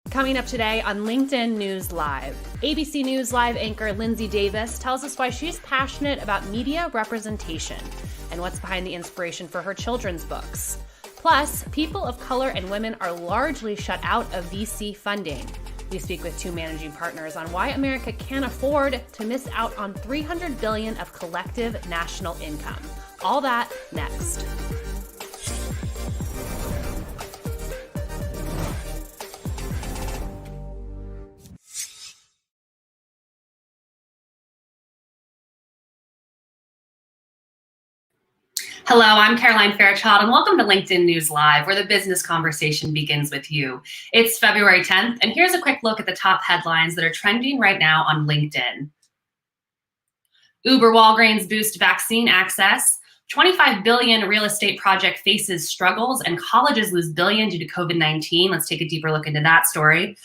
Coming up today on LinkedIn News Live, ABC News Live anchor Linsey Davis tells us why she's passionate about media representation and what's behind the inspiration for her children's books. Plus, people of color and women are largely shut out of VC funding. We speak with two managing partners on why America can't afford to miss out on $300 billion of collective national income. All that next. Hello, I'm Caroline Fairchild, and welcome to LinkedIn News Live, where the business conversation begins with you. It's February 10th, and here's a quick look at the top headlines that are trending right now on LinkedIn. Uber Walgreens boost vaccine access. 25 billion real estate project faces struggles, and colleges lose billion due to COVID-19. Let's take a deeper look into that story.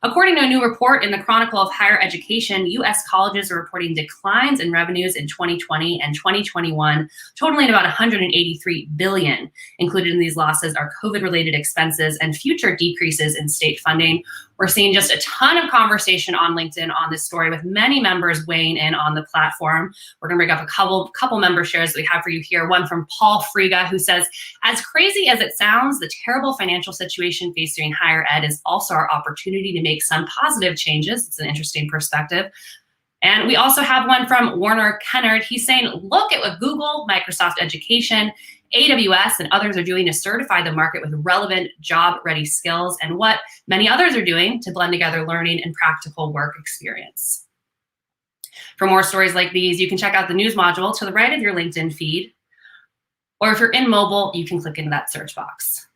According to a new report in the Chronicle of Higher Education, U.S. colleges are reporting declines in revenues in 2020 and 2021, totaling about $183 billion. Included in these losses are COVID-related expenses and future decreases in state funding. We're seeing just a ton of conversation on LinkedIn on this story, with many members weighing in on the platform. We're going to bring up a couple member shares that we have for you here. One from Paul Friga, who says, as crazy as it sounds, the terrible financial situation facing higher ed is also our opportunity to make some positive changes. It's an interesting perspective. And we also have one from Warner Kennard. He's saying, look at what Google, Microsoft Education, AWS, and others are doing to certify the market with relevant job-ready skills, and what many others are doing to blend together learning and practical work experience. For more stories like these, you can check out the news module to the right of your LinkedIn feed, or if you're in mobile, you can click into that search box.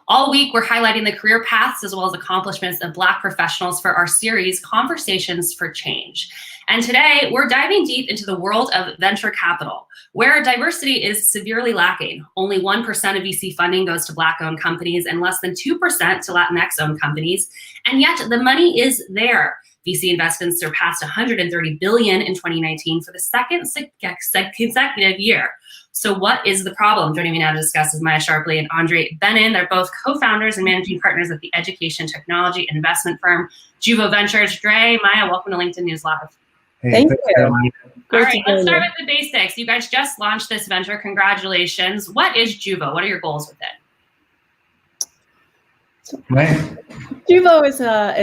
All week, we're highlighting the career paths as well as accomplishments of Black professionals for our series, Conversations for Change. And today, we're diving deep into the world of venture capital, where diversity is severely lacking. Only 1% of VC funding goes to Black-owned companies and less than 2% to Latinx-owned companies. And yet, the money is there. VC investments surpassed $130 billion in 2019 for the second consecutive year. So what is the problem? Joining me now to discuss is Maya Sharpley and Andre Benin. They're both co-founders and managing partners at the education technology investment firm Juvo Ventures. Dre, Maya, welcome to LinkedIn News Live. Hey, thank you. All right, let's start with the basics. You guys just launched this venture. Congratulations. What is Juvo? What are your goals with it? Juvo is a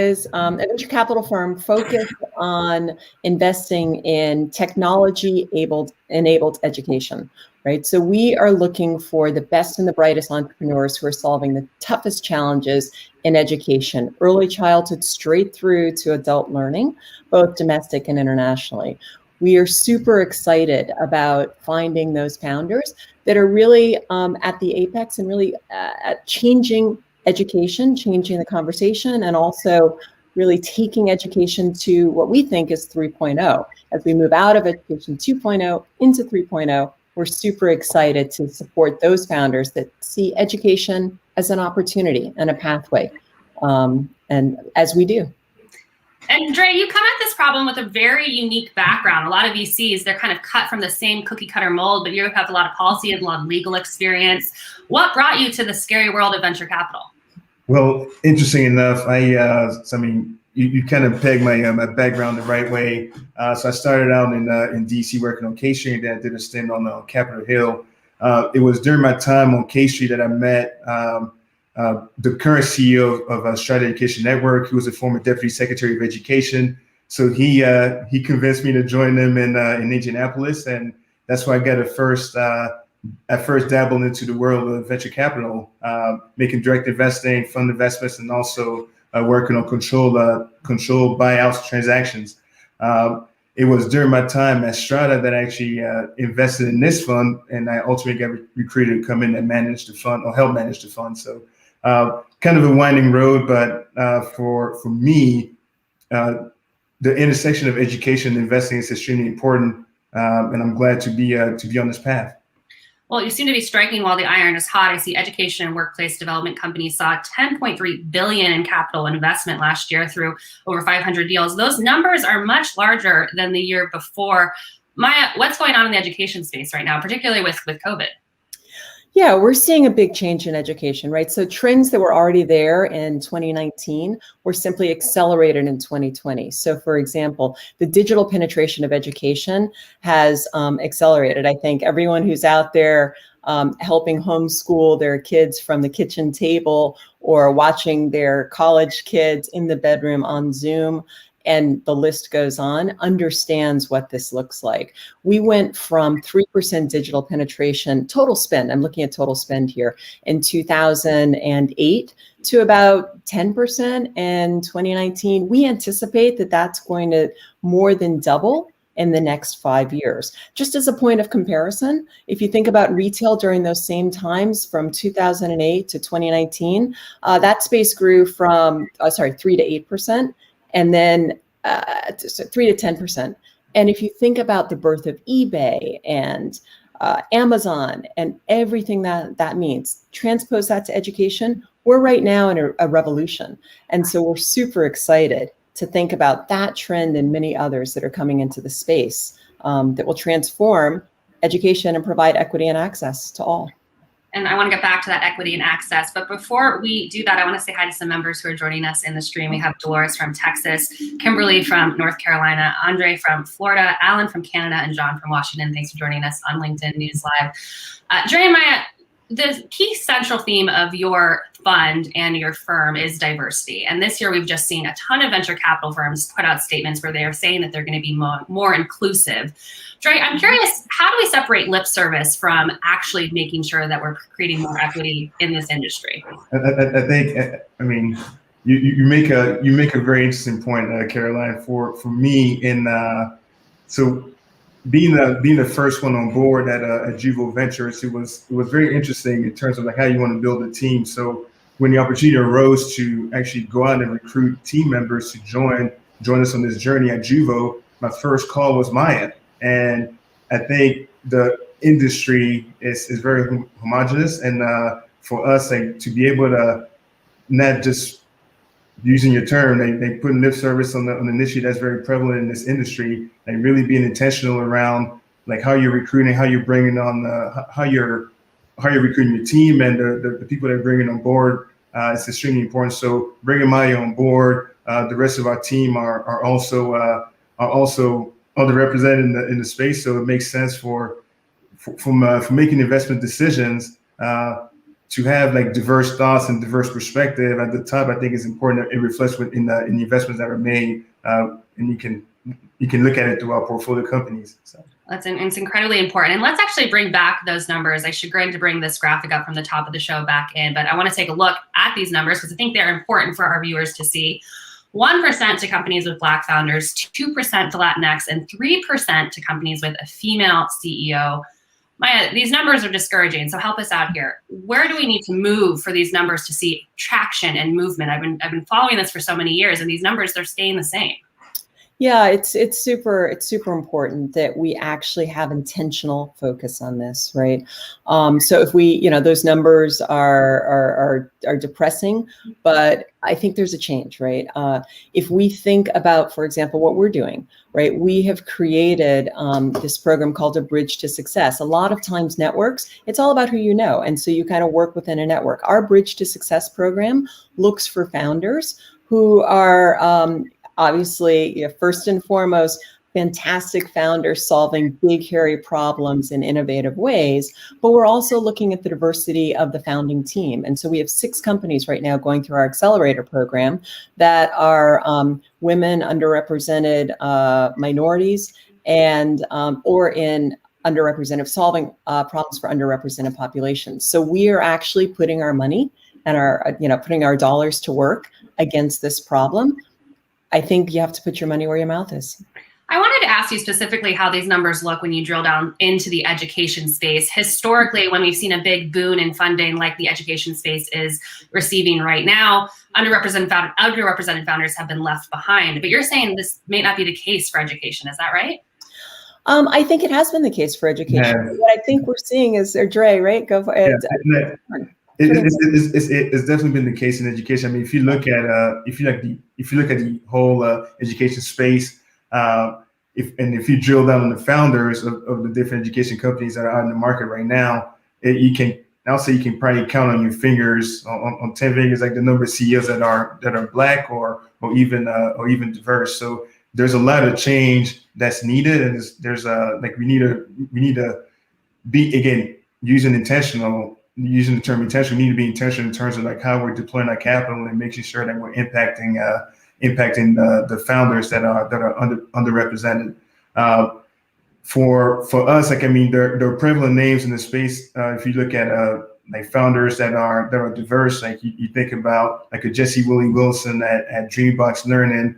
venture capital firm focused on investing in technology-enabled education, right? So we are looking for the best and the brightest entrepreneurs who are solving the toughest challenges in education, early childhood straight through to adult learning, both domestic and internationally. We are super excited about finding those founders that are really at the apex and really changing education, changing the conversation, and also really taking education to what we think is 3.0. As we move out of education 2.0 into 3.0, we're super excited to support those founders that see education as an opportunity and a pathway, and as we do. And Dre, you come at this problem with a very unique background. A lot of VCs, they're kind of cut from the same cookie cutter mold, but you have a lot of policy and a lot of legal experience. What brought you to the scary world of venture capital? Well, interesting enough, you kind of pegged my background the right way. So I started out in DC working on K Street, then I did a stint on Capitol Hill. It was during my time on K Street that I met the current CEO of Stride Education Network, who was a former Deputy Secretary of Education. So he convinced me to join them in Indianapolis, and that's where I got I first dabbled into the world of venture capital, making direct investing, fund investments, and also working on controlled buyouts transactions. It was during my time at Strata that I actually invested in this fund, and I ultimately got recruited to come in and manage the fund or help manage the fund. So kind of a winding road, but for me, the intersection of education and investing is extremely important, and I'm glad to be on this path. Well, you seem to be striking while the iron is hot. I see education and workplace development companies saw $10.3 billion in capital investment last year through over 500 deals. Those numbers are much larger than the year before. Maya, what's going on in the education space right now, particularly with COVID? Yeah, we're seeing a big change in education, right? So trends that were already there in 2019 were simply accelerated in 2020. So for example, the digital penetration of education has accelerated. I think everyone who's out there helping homeschool their kids from the kitchen table or watching their college kids in the bedroom on Zoom, and the list goes on, understands what this looks like. We went from 3% digital penetration, total spend, I'm looking at total spend here, in 2008 to about 10% in 2019. We anticipate that that's going to more than double in the next 5 years. Just as a point of comparison, if you think about retail during those same times from 2008 to 2019, that space grew from, 3 to 8%. And then 3 to 10%. And if you think about the birth of eBay and Amazon and everything that means, transpose that to education, we're right now in a revolution. And so we're super excited to think about that trend and many others that are coming into the space that will transform education and provide equity and access to all. And I want to get back to that equity and access. But before we do that, I want to say hi to some members who are joining us in the stream. We have Dolores from Texas, Kimberly from North Carolina, Andre from Florida, Alan from Canada, and John from Washington. Thanks for joining us on LinkedIn News Live. Dre and Maya, the key central theme of your fund and your firm is diversity. And this year we've just seen a ton of venture capital firms put out statements where they are saying that they're going to be more inclusive. Dre, I'm curious, how do we separate lip service from actually making sure that we're creating more equity in this industry? I think, I mean, you make a very interesting point, Caroline. For me, so being the first one on board at Juvo Ventures, it was very interesting in terms of like how you want to build a team. So when the opportunity arose to actually go out and recruit team members to join us on this journey at Juvo, my first call was Maya. And I think the industry is very homogenous, and for us, like, to be able to not just using your term, they put lip service on an issue that's very prevalent in this industry, like really being intentional around like how you're recruiting, how you're bringing on how you're recruiting your team and the people that are bringing on board. It's extremely important. So bringing Maya on board, the rest of our team are also underrepresented in the space. So it makes sense for making investment decisions to have like diverse thoughts and diverse perspective at the top. I think is important. It reflects in the investments that are made, and you can look at it through our portfolio companies. So. It's incredibly important. And let's actually bring back those numbers. I should go to bring this graphic up from the top of the show back in, but I want to take a look at these numbers because I think they're important for our viewers to see. 1% to companies with Black founders, 2% to Latinx, and 3% to companies with a female CEO. Maya, these numbers are discouraging, so help us out here. Where do we need to move for these numbers to see traction and movement? I've been following this for so many years, and these numbers, they're staying the same. Yeah, it's super important that we actually have intentional focus on this, right? So if we, those numbers are depressing, but I think there's a change, right? If we think about, for example, what we're doing, right? We have created this program called A Bridge to Success. A lot of times networks, it's all about who you know. And so you kind of work within a network. Our Bridge to Success program looks for founders who are obviously, first and foremost, fantastic founders solving big, hairy problems in innovative ways, but we're also looking at the diversity of the founding team. And so we have 6 companies right now going through our accelerator program that are women, underrepresented minorities, and or in underrepresented, solving problems for underrepresented populations. So we are actually putting our money and putting our dollars to work against this problem. I think you have to put your money where your mouth is. I wanted to ask you specifically how these numbers look when you drill down into the education space. Historically, when we've seen a big boon in funding like the education space is receiving right now, underrepresented founders have been left behind. But you're saying this may not be the case for education. Is that right? I think it has been the case for education. Yeah. What I think we're seeing is, Dre, right? Go for it. Yeah. It's definitely been the case in education. I mean, if you look at the whole education space, if you drill down on the founders of the different education companies that are out in the market right now, you can I'll say you can probably count on your fingers, on 10 fingers, like the number of CEOs that are Black or even diverse. So there's a lot of change that's needed, and there's like we need to be, again, using the term intentional. We need to be intentional in terms of like how we're deploying our capital and making sure that we're impacting the founders that are underrepresented. For us, like, I mean, there are prevalent names in the space. If you look at like founders that are diverse, like you think about like a Jesse Willie Wilson at Dreambox Learning.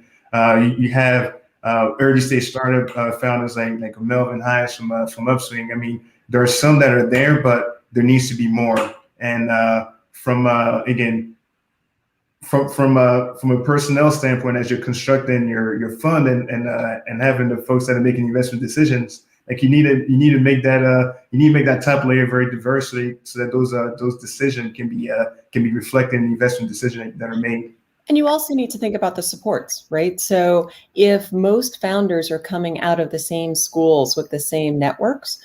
You have early stage startup founders like Melvin Hayes from Upswing. I mean, there are some that are there, but there needs to be more. And from a personnel standpoint, as you're constructing your fund and having the folks that are making investment decisions, like you need to make that top layer very diverse so that those decisions can be reflected in the investment decisions that are made. And you also need to think about the supports, right? So if most founders are coming out of the same schools with the same networks,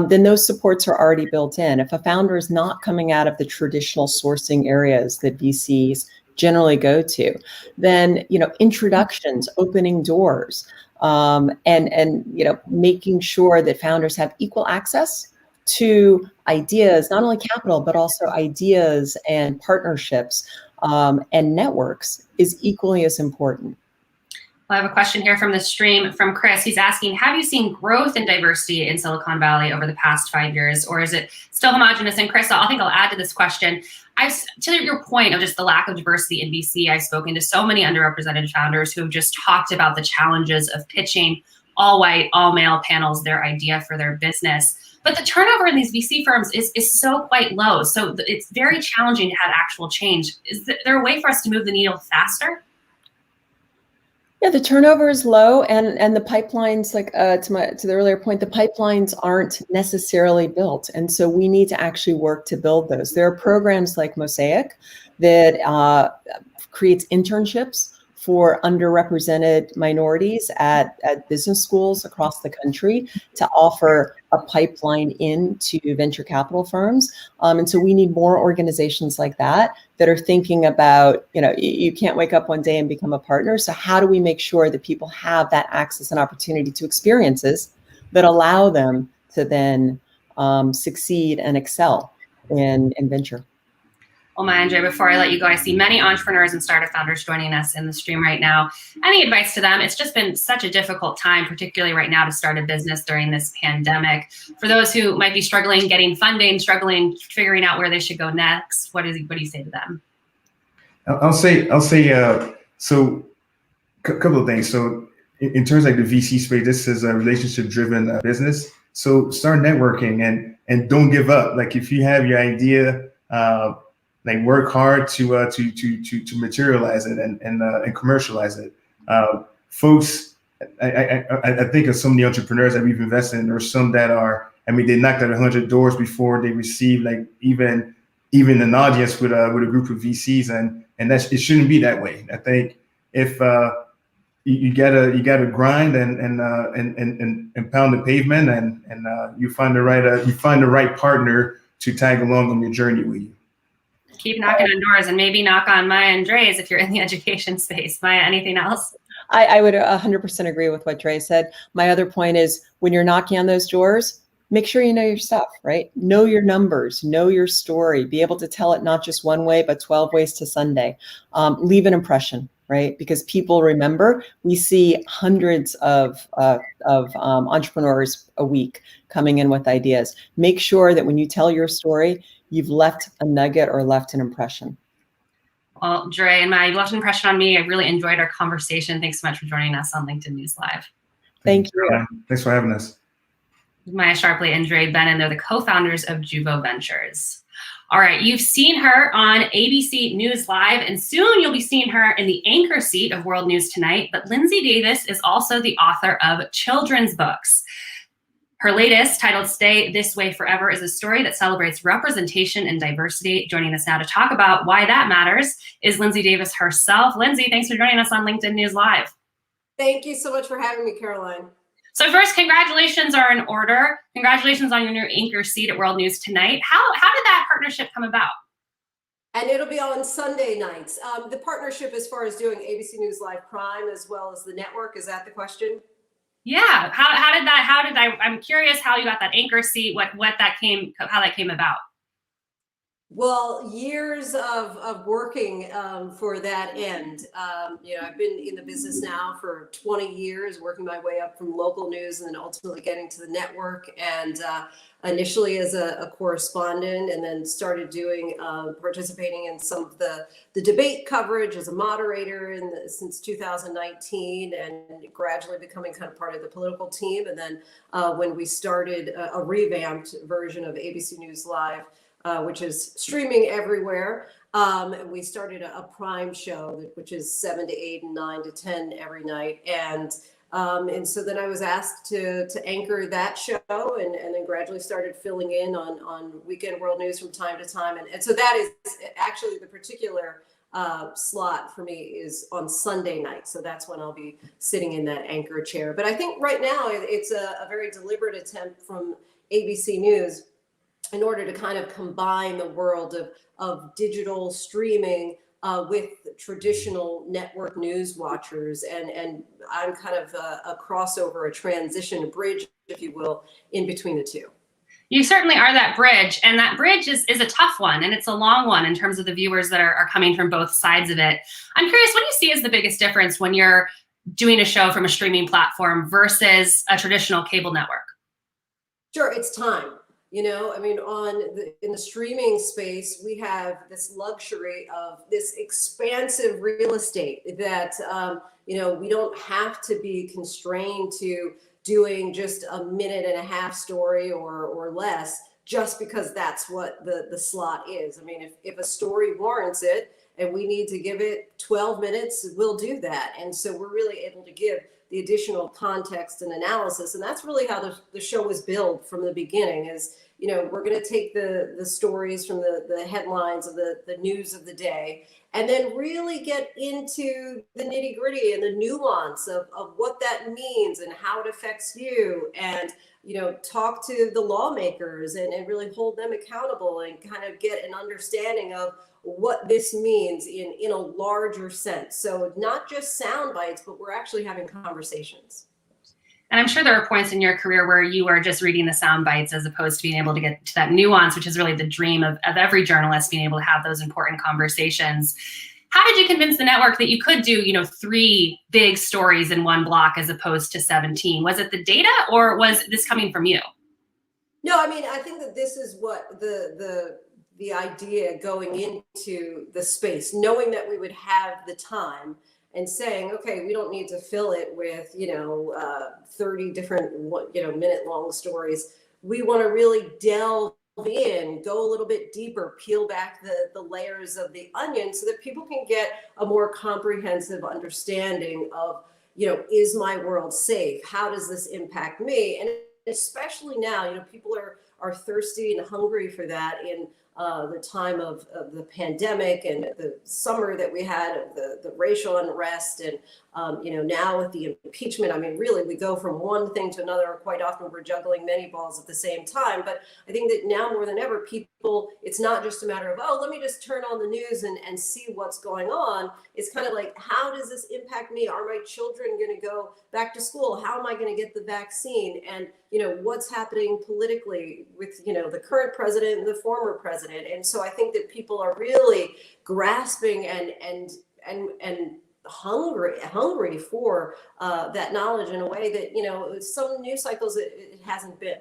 then those supports are already built in. If a founder is not coming out of the traditional sourcing areas that VCs generally go to, then introductions, opening doors, and making sure that founders have equal access to ideas, not only capital but also ideas and partnerships and networks is equally as important. I have a question here from the stream from Chris. He's asking, have you seen growth in diversity in Silicon Valley over the past 5 years, or is it still homogenous? And Chris, I think I'll add to this question. To your point of just the lack of diversity in VC, I've spoken to so many underrepresented founders who have just talked about the challenges of pitching all white, all male panels their idea for their business. But the turnover in these VC firms is so quite low. So it's very challenging to have actual change. Is there a way for us to move the needle faster? Yeah, the turnover is low, and the pipelines, like to the earlier point, the pipelines aren't necessarily built, and so we need to actually work to build those. There are programs like Mosaic that creates internships for underrepresented minorities at business schools across the country to offer a pipeline into venture capital firms. And so we need more organizations like that are thinking about, you can't wake up one day and become a partner. So how do we make sure that people have that access and opportunity to experiences that allow them to then succeed and excel in venture? Well, Maya and Dre, before I let you go, I see many entrepreneurs and startup founders joining us in the stream right now. Any advice to them? It's just been such a difficult time, particularly right now, to start a business during this pandemic. For those who might be struggling getting funding, struggling figuring out where they should go next, what do you say to them? I'll say so a couple of things. So in terms of like the VC space, this is a relationship-driven business. So start networking and don't give up. Like if you have your idea, like work hard to materialize it and commercialize it. Folks, I think of some of the entrepreneurs that we've invested in. There are some that are, I mean, they knocked at 100 doors before they received like even an audience with a group of VCs, and it shouldn't be that way. I think if you gotta grind and pound the pavement and you find the right partner to tag along on your journey with you. Keep knocking on doors and maybe knock on Maya and Dre's if you're in the education space. Maya, anything else? I would 100% agree with what Dre said. My other point is when you're knocking on those doors, make sure you know your stuff, right? Know your numbers, know your story, be able to tell it not just one way, but 12 ways to Sunday. Leave an impression, right? Because people remember. We see hundreds of entrepreneurs a week coming in with ideas. Make sure that when you tell your story, you've left a nugget or left an impression. Well, Dre and Maya, you left an impression on me. I really enjoyed our conversation. Thanks so much for joining us on LinkedIn News Live. Thank you. Thanks for having us. Maya Sharpley and Dre Bennon, they're the co-founders of Juvo Ventures. All right, you've seen her on ABC News Live, and soon you'll be seeing her in the anchor seat of World News Tonight. But Linsey Davis is also the author of children's books. Her latest, titled Stay This Way Forever, is a story that celebrates representation and diversity. Joining us now to talk about why that matters is Linsey Davis herself. Linsey, thanks for joining us on LinkedIn News Live. Thank you so much for having me, Caroline. So first, congratulations are in order. Congratulations on your new anchor seat at World News Tonight. How did that partnership come about? And it'll be on Sunday nights. The partnership as far as doing ABC News Live Prime as well as the network, is that the question? Yeah. I'm curious how you got that anchor seat, how that came about. Well, years of working for that end. I've been in the business now for 20 years, working my way up from local news and then ultimately getting to the network. And initially as a correspondent, and then started doing participating in some of the debate coverage as a moderator since 2019, and gradually becoming kind of part of the political team. And then when we started a revamped version of ABC News Live, which is streaming everywhere. We started a prime show, which is 7 to 8 and 9 to 10 every night. And so then I was asked to anchor that show, and then gradually started filling in on Weekend World News from time to time. And so that is actually the particular slot for me is on Sunday night. So that's when I'll be sitting in that anchor chair. But I think right now it's a very deliberate attempt from ABC News in order to kind of combine the world of digital streaming with traditional network news watchers. And I'm kind of a crossover, a transition, a bridge, if you will, in between the two. You certainly are that bridge, and that bridge is a tough one, and it's a long one in terms of the viewers that are coming from both sides of it. I'm curious, what do you see as the biggest difference when you're doing a show from a streaming platform versus a traditional cable network? Sure, it's time. In the streaming space, we have this luxury of this expansive real estate that, we don't have to be constrained to doing just a 1.5 minute story or less, just because that's what the slot is. I mean, if a story warrants it and we need to give it 12 minutes, we'll do that. And so we're really able to give the additional context and analysis. And that's really how the show was built from the beginning is, we're going to take the stories from the headlines of the news of the day, and then really get into the nitty gritty and the nuance of what that means and how it affects you, and, talk to the lawmakers and really hold them accountable and kind of get an understanding of what this means in a larger sense. So not just sound bites, but we're actually having conversations. And I'm sure there are points in your career where you are just reading the sound bites as opposed to being able to get to that nuance, which is really the dream of every journalist, being able to have those important conversations. How did you convince the network that you could do, 3 big stories in one block as opposed to 17? Was it the data, or was this coming from you? No, I mean, I think that this is what the idea going into the space, knowing that we would have the time and saying, okay, we don't need to fill it with, 30 different, minute-long stories. We want to really delve in, go a little bit deeper, peel back the layers of the onion so that people can get a more comprehensive understanding of, is my world safe? How does this impact me? And especially now, people are thirsty and hungry for that in the time of the pandemic and the summer that we had of the racial unrest, and now with the impeachment. I mean, really, we go from one thing to another. Quite often we're juggling many balls at the same time. But I think that now more than ever, people, it's not just a matter of, oh, let me just turn on the news and see what's going on. It's kind of like, how does this impact me? Are my children going to go back to school? How am I going to get the vaccine? And what's happening politically with the current president and the former president. And so I think that people are really grasping and hungry for that knowledge in a way that some news cycles it hasn't been.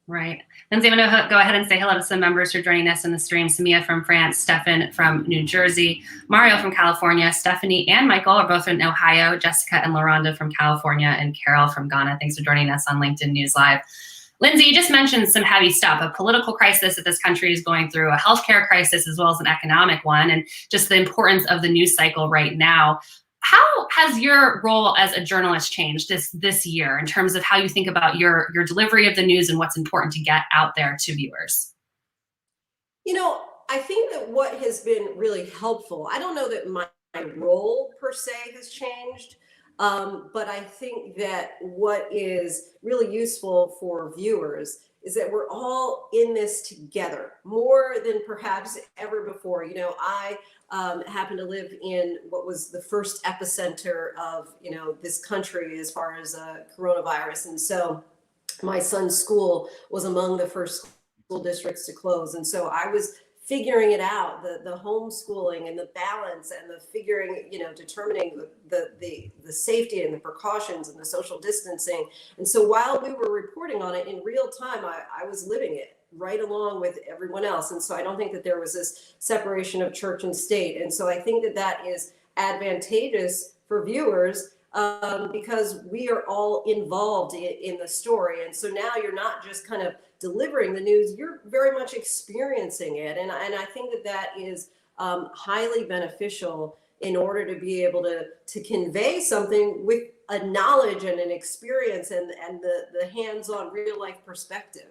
Right. Linsey, I'm going to go ahead and say hello to some members who are joining us in the stream. Samia from France, Stefan from New Jersey, Mario from California, Stephanie and Michael are both in Ohio, Jessica and LaRonda from California, and Carol from Ghana. Thanks for joining us on LinkedIn News Live. Linsey, you just mentioned some heavy stuff, a political crisis that this country is going through, a healthcare crisis, as well as an economic one, and just the importance of the news cycle right now. How has your role as a journalist changed this year in terms of how you think about your delivery of the news and what's important to get out there to viewers? I think that what has been really helpful, I don't know that my role per se has changed, But I think that what is really useful for viewers is that we're all in this together more than perhaps ever before. You know, I happen to live in what was the first epicenter of, you know, this country as far as coronavirus. And so my son's school was among the first school districts to close. And so I was figuring it out, the homeschooling and the balance and the figuring, you know, determining the safety and the precautions and the social distancing. And so while we were reporting on it in real time, I was living it right along with everyone else. And so I don't think that there was this separation of church and state. And so I think that that is advantageous for viewers because we are all involved in the story. And so now you're not just kind of delivering the news, you're very much experiencing it. And I think that that is highly beneficial in order to be able to convey something with a knowledge and an experience and the hands-on real life perspective.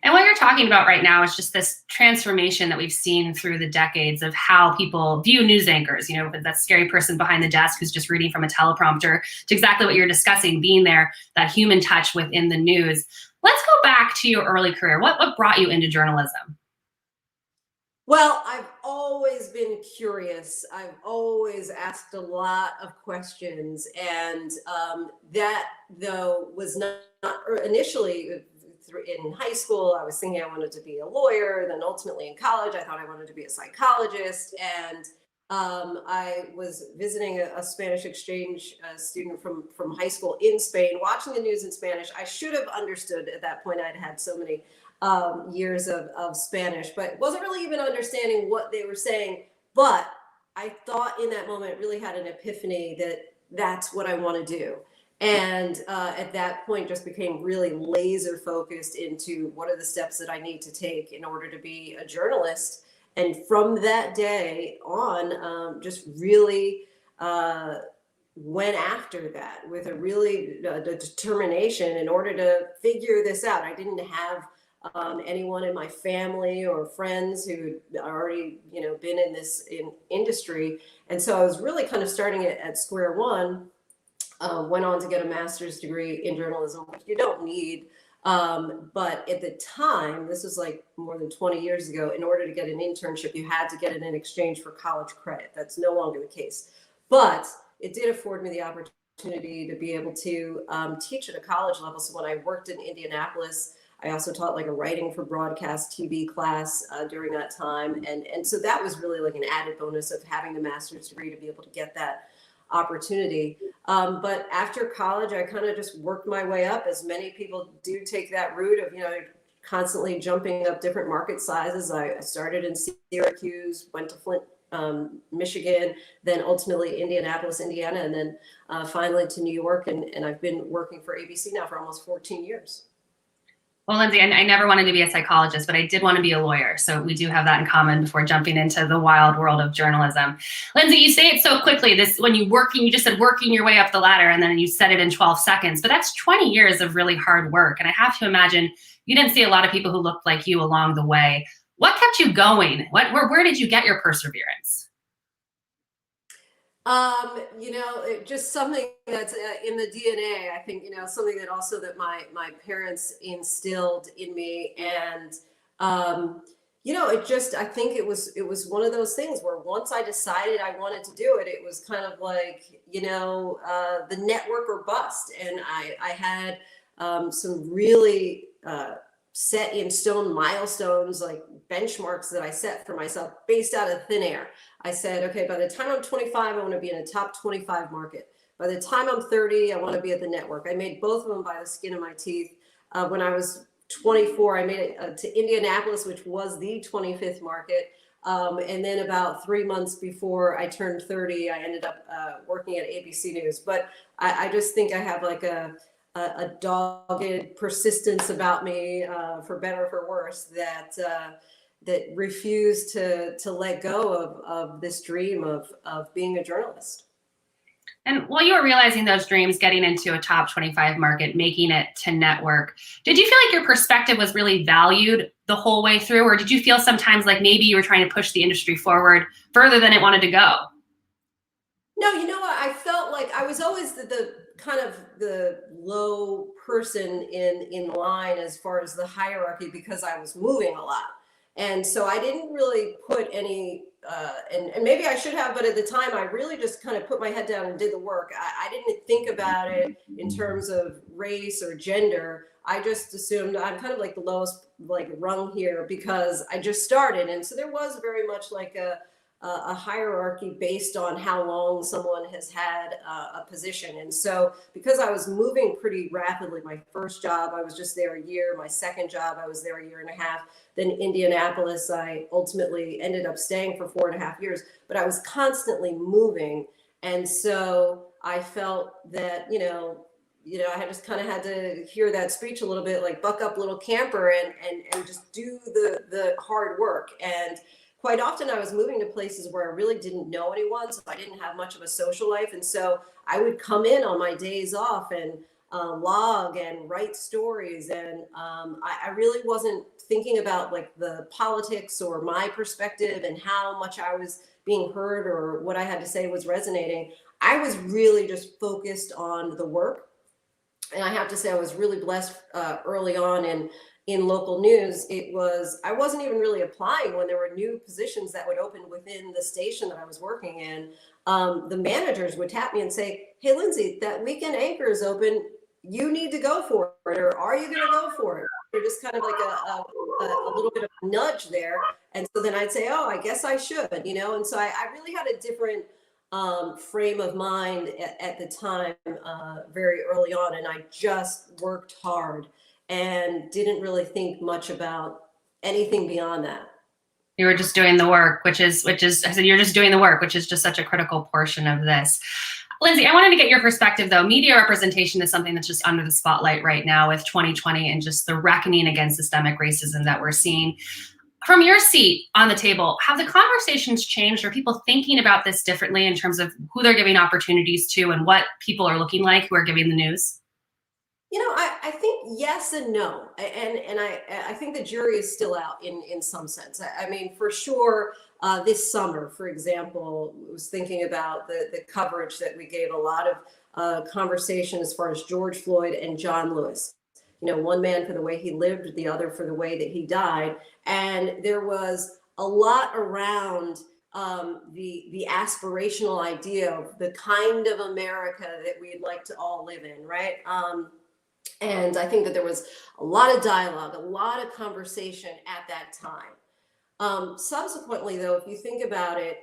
And what you're talking about right now is just this transformation that we've seen through the decades of how people view news anchors, you know, that scary person behind the desk who's just reading from a teleprompter, to exactly what you're discussing, being there, that human touch within the news. Let's go back to your early career. What brought you into journalism? Well, I've always been curious. I've always asked a lot of questions. And that, though, was not initially in high school. I was thinking I wanted to be a lawyer. Then ultimately in college, I thought I wanted to be a psychologist. And I was visiting a Spanish exchange student from high school in Spain, watching the news in Spanish. I should have understood at that point. I'd had so many years of Spanish, but wasn't really even understanding what they were saying. But I thought in that moment really had an epiphany that that's what I want to do. And at that point just became really laser focused into what are the steps that I need to take in order to be a journalist. And from that day on, just really went after that with a really determination in order to figure this out. I didn't have anyone in my family or friends who had already, you know, been in this industry. And so I was really kind of starting it at square one. Went on to get a master's degree in journalism, which you don't need. But at the time, this was like more than 20 years ago, in order to get an internship, you had to get it in exchange for college credit. That's no longer the case. But it did afford me the opportunity to be able to teach at a college level. So when I worked in Indianapolis, I also taught like a writing for broadcast TV class during that time. And so that was really like an added bonus of having the master's degree to be able to get that opportunity. But after college, I kind of just worked my way up, as many people do take that route of, you know, constantly jumping up different market sizes. I started in Syracuse, went to Flint, Michigan, then ultimately Indianapolis, Indiana, and then finally to New York. And I've been working for ABC now for almost 14 years. Well, Linsey, I never wanted to be a psychologist, but I did want to be a lawyer. So we do have that in common before jumping into the wild world of journalism. Linsey, you say it so quickly, this when you just said working your way up the ladder, and then you said it in 12 seconds, but that's 20 years of really hard work. And I have to imagine you didn't see a lot of people who looked like you along the way. What kept you going? Where did you get your perseverance? You know, just something that's in the DNA. I think, you know, something that also that my parents instilled in me. And, you know, it just, I think it was one of those things where once I decided I wanted to do it, it was kind of like, you know, the network or bust. And I had some really set in stone milestones, like benchmarks that I set for myself based out of thin air. I said, okay, by the time I'm 25, I want to be in a top 25 market. By the time I'm 30, I want to be at the network. I made both of them by the skin of my teeth. When I was 24, I made it to Indianapolis, which was the 25th market. And then about 3 months before I turned 30, I ended up working at ABC News. But I just think I have like a dogged persistence about me, for better or for worse, that refused to let go of this dream of being a journalist. And while you were realizing those dreams, getting into a top 25 market, making it to network, did you feel like your perspective was really valued the whole way through? Or did you feel sometimes like maybe you were trying to push the industry forward further than it wanted to go? No, you know what? I felt like I was always the kind of the low person in line as far as the hierarchy because I was moving a lot. And so I didn't really put any, and maybe I should have, but at the time I really just kind of put my head down and did the work. I didn't think about it in terms of race or gender. I just assumed I'm kind of like the lowest like rung here because I just started. And so there was very much like a hierarchy based on how long someone has had a position. And so because I was moving pretty rapidly, my first job, I was just there a year. My second job, I was there a year and a half. Then Indianapolis, I ultimately ended up staying for 4.5 years, but I was constantly moving. And so I felt that, I just kind of had to hear that speech a little bit, like buck up little camper and just do the hard work. And quite often I was moving to places where I really didn't know anyone, so I didn't have much of a social life. And so I would come in on my days off and log and write stories. And I really wasn't thinking about like the politics or my perspective and how much I was being heard or what I had to say was resonating. I was really just focused on the work. And I have to say I was really blessed early on in local news. I wasn't even really applying when there were new positions that would open within the station that I was working in. The managers would tap me and say, "Hey, Linsey, that weekend anchor is open. You need to go for it, or are you going to go for it?" They're just kind of like a little bit of a nudge there. And so then I'd say, "Oh, I guess I should," And so I really had a different frame of mind at the time, very early on, and I just worked hard and didn't really think much about anything beyond that. You were just doing the work, which is, I said, you're just doing the work, which is just such a critical portion of this. Linsey, I wanted to get your perspective though. Media representation is something that's just under the spotlight right now with 2020 and just the reckoning against systemic racism that we're seeing. From your seat on the table, have the conversations changed? Are people thinking about this differently in terms of who they're giving opportunities to and what people are looking like who are giving the news? I think yes and no. And I think the jury is still out in some sense. I mean, for sure, this summer, for example, I was thinking about the coverage that we gave a lot of conversation as far as George Floyd and John Lewis. One man for the way he lived, the other for the way that he died. And there was a lot around the aspirational idea of the kind of America that we'd like to all live in, right? And I think that there was a lot of dialogue, a lot of conversation at that time. Subsequently, though, if you think about it,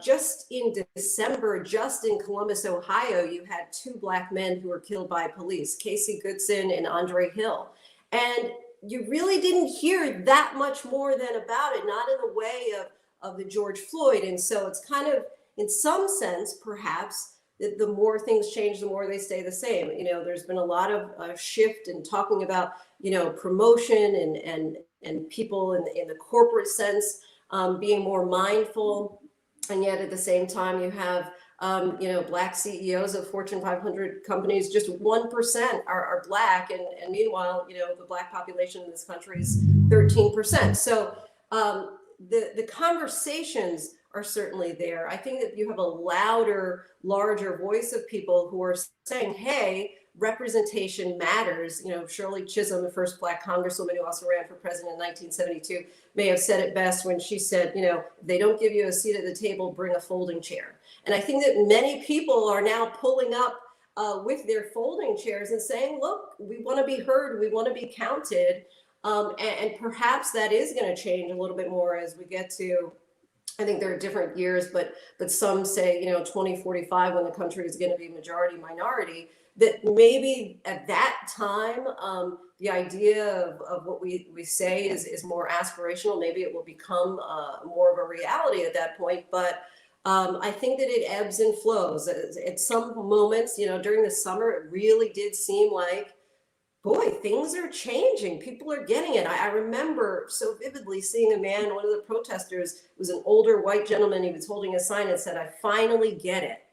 just in December, just in Columbus, Ohio, you had 2 Black men who were killed by police, Casey Goodson and Andre Hill. And you really didn't hear that much more than about it, not in the way of the George Floyd. And so it's kind of, in some sense, perhaps, the more things change, the more they stay the same. There's been a lot of shift in talking about, promotion and people in the corporate sense being more mindful. And yet at the same time, you have, Black CEOs of Fortune 500 companies, just 1% are Black. And meanwhile, the Black population in this country is 13%. So the conversations are certainly there. I think that you have a louder, larger voice of people who are saying, hey, representation matters. Shirley Chisholm, the first Black congresswoman who also ran for president in 1972, may have said it best when she said, if they don't give you a seat at the table, bring a folding chair. And I think that many people are now pulling up with their folding chairs and saying, look, we want to be heard, we want to be counted. And perhaps that is going to change a little bit more as we get to, I think there are different years, but some say, 2045, when the country is going to be majority minority, that maybe at that time, the idea of what we say is more aspirational. Maybe it will become more of a reality at that point. But I think that it ebbs and flows. At some moments, during the summer, it really did seem like, boy, things are changing. People are getting it. I remember so vividly seeing a man, one of the protesters was an older white gentleman. He was holding a sign that said, "I finally get it."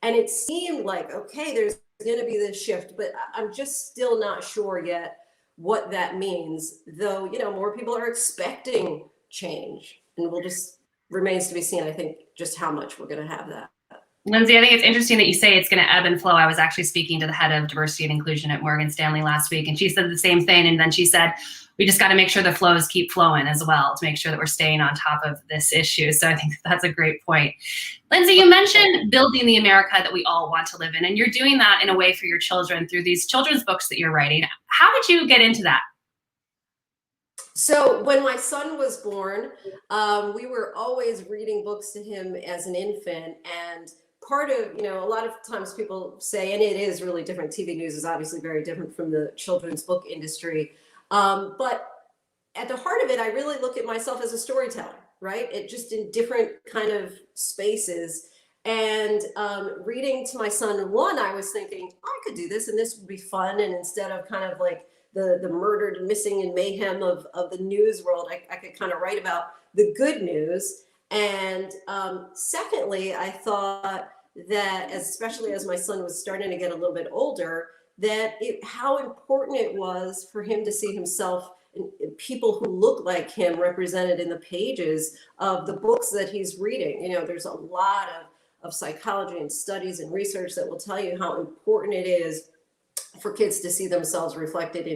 And it seemed like, okay, there's going to be this shift, but I'm just still not sure yet what that means. Though, more people are expecting change, and remains to be seen, I think, just how much we're going to have that. Linsey, I think it's interesting that you say it's going to ebb and flow. I was actually speaking to the head of diversity and inclusion at Morgan Stanley last week, and she said the same thing. And then she said, we just got to make sure the flows keep flowing as well to make sure that we're staying on top of this issue. So I think that's a great point. Linsey, you mentioned building the America that we all want to live in, and you're doing that in a way for your children through these children's books that you're writing. How did you get into that? So when my son was born, we were always reading books to him as an infant. And part of, a lot of times people say, and it is really different, TV news is obviously very different from the children's book industry. But at the heart of it, I really look at myself as a storyteller, right? It just in different kind of spaces. And reading to my son, one, I was thinking, I could do this and this would be fun. And instead of kind of like the murdered and missing and mayhem of the news world, I could kind of write about the good news. And secondly, I thought that, especially as my son was starting to get a little bit older, that how important it was for him to see himself and people who look like him represented in the pages of the books that he's reading. There's a lot of psychology and studies and research that will tell you how important it is for kids to see themselves reflected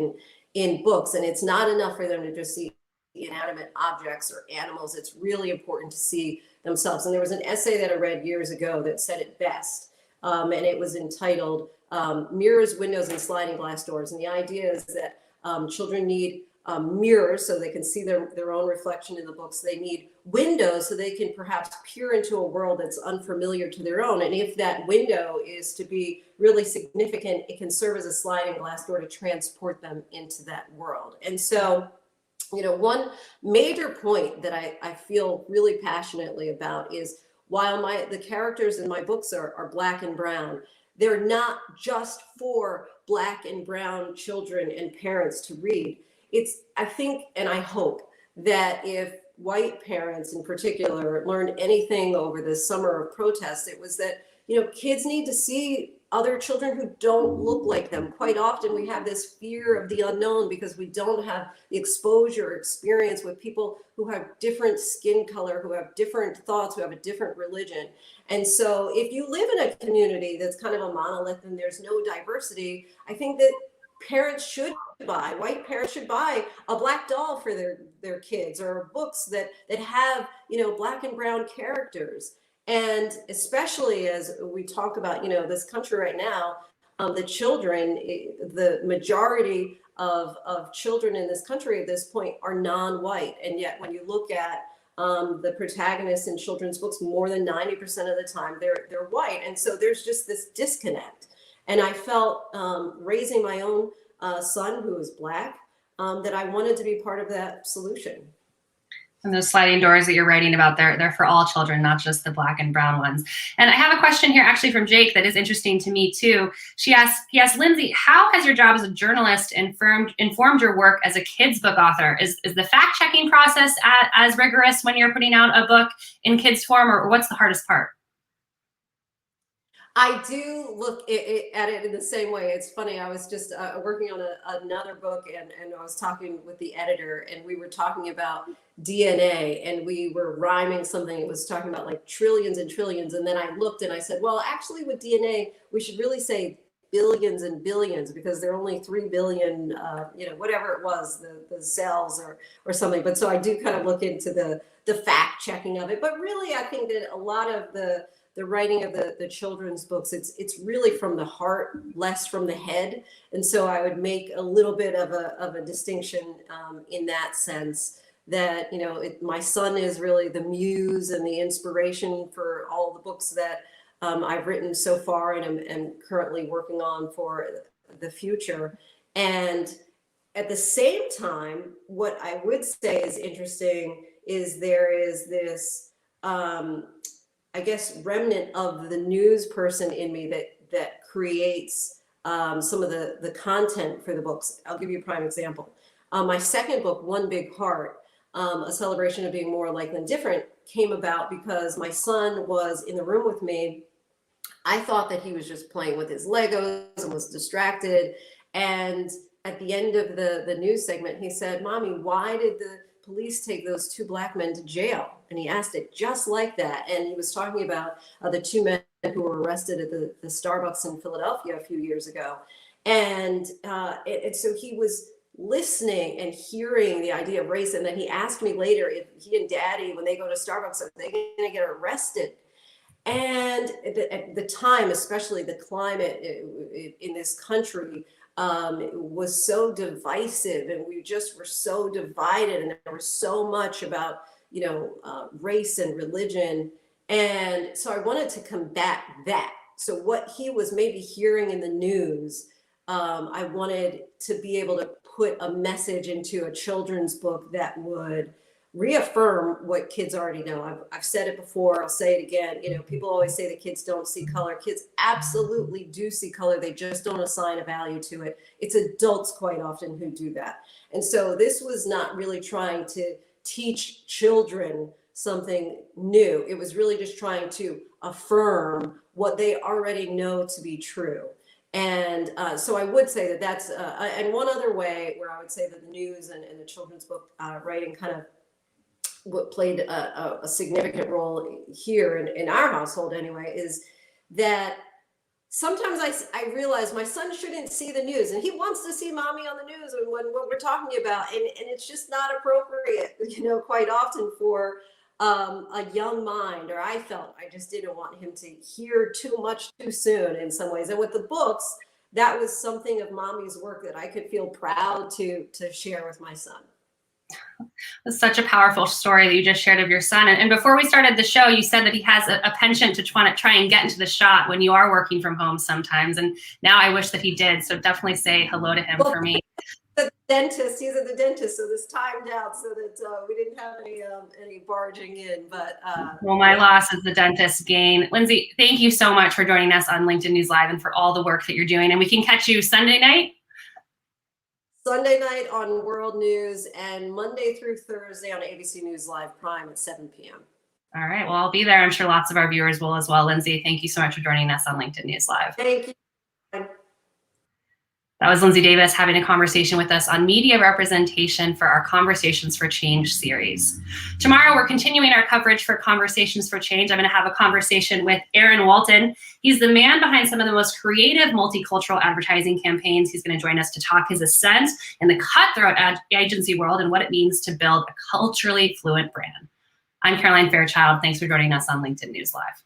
in books. And it's not enough for them to just see inanimate objects or animals. It's really important to see themselves. And there was an essay that I read years ago that said it best. And it was entitled Mirrors, Windows, and Sliding Glass Doors. And the idea is that children need mirrors so they can see their own reflection in the books. They need windows so they can perhaps peer into a world that's unfamiliar to their own. And if that window is to be really significant, it can serve as a sliding glass door to transport them into that world. And so, one major point that I feel really passionately about is while the characters in my books are Black and brown, they're not just for Black and brown children and parents to read. I think, and I hope that if white parents in particular learned anything over the summer of protests, it was that, kids need to see other children who don't look like them. Quite often we have this fear of the unknown because we don't have the exposure or experience with people who have different skin color, who have different thoughts, who have a different religion. And so if you live in a community that's kind of a monolith and there's no diversity, I think that white parents should buy a Black doll for their kids, or books that have, Black and brown characters. And especially as we talk about, this country right now, the majority of children in this country at this point are non-white. And yet when you look at the protagonists in children's books, more than 90% of the time they're white. And so there's just this disconnect. And I felt raising my own son who is Black, that I wanted to be part of that solution. And those sliding doors that you're writing about, they're for all children, not just the Black and brown ones. And I have a question here actually from Jake that is interesting to me too. He asked, Linsey, how has your job as a journalist informed your work as a kids book author? Is the fact-checking process as rigorous when you're putting out a book in kids form, or what's the hardest part? I do look at it in the same way. It's funny. I was just working on another book, and I was talking with the editor, and we were talking about DNA, and we were rhyming something. It was talking about like trillions and trillions. And then I looked and I said, well, actually with DNA, we should really say billions and billions, because there are only 3 billion, whatever it was, the cells or something. But so I do kind of look into the fact checking of it. But really, I think that a lot of the writing of the children's books, it's really from the heart, less from the head. And so I would make a little bit of a distinction in that sense, that, my son is really the muse and the inspiration for all the books that I've written so far and am currently working on for the future. And at the same time, what I would say is interesting is there is this, I guess, remnant of the news person in me that creates some of the content for the books. I'll give you a prime example. My second book, One Big Heart, A Celebration of Being More Alike Than Different, came about because my son was in the room with me. I thought that he was just playing with his Legos and was distracted. And at the end of the news segment, he said, Mommy, why did the police take those two black men to jail? And he asked it just like that. And he was talking about the two men who were arrested at the Starbucks in Philadelphia a few years ago. And so he was listening and hearing the idea of race. And then he asked me later if he and Daddy, when they go to Starbucks, are they going to get arrested? And at the time, especially the climate in this country was so divisive, and we just were so divided, and there was so much about, race and religion. And so I wanted to combat that. So what he was maybe hearing in the news, I wanted to be able to put a message into a children's book that would reaffirm what kids already know. I've said it before, I'll say it again. People always say that kids don't see color. Kids absolutely do see color. They just don't assign a value to it. It's adults quite often who do that. And so this was not really trying to teach children something new. It was really just trying to affirm what they already know to be true. And so I would say that that's, and one other way where I would say that the news and the children's book writing kind of what played a significant role here in our household anyway, is that sometimes I realize my son shouldn't see the news, and he wants to see mommy on the news and what we're talking about, and it's just not appropriate, quite often for a young mind, or I felt I just didn't want him to hear too much too soon in some ways. And with the books, that was something of mommy's work that I could feel proud to share with my son. That's such a powerful story that you just shared of your son. And before we started the show, you said that he has a penchant to try and get into the shot when you are working from home sometimes. And now I wish that he did. So definitely say hello to him for me. The dentist, he's at the dentist, so this timed out so that we didn't have any barging in. But well, my loss is the dentist's gain. Linsey, thank you so much for joining us on LinkedIn News Live and for all the work that you're doing. And we can catch you Sunday night on World News, and Monday through Thursday on ABC News Live Prime at 7 p.m. All right. Well, I'll be there. I'm sure lots of our viewers will as well. Linsey, thank you so much for joining us on LinkedIn News Live. Thank you. That was Linsey Davis having a conversation with us on media representation for our Conversations for Change series. Tomorrow, we're continuing our coverage for Conversations for Change. I'm going to have a conversation with Aaron Walton. He's the man behind some of the most creative multicultural advertising campaigns. He's going to join us to talk his ascent in the cutthroat agency world and what it means to build a culturally fluent brand. I'm Caroline Fairchild. Thanks for joining us on LinkedIn News Live.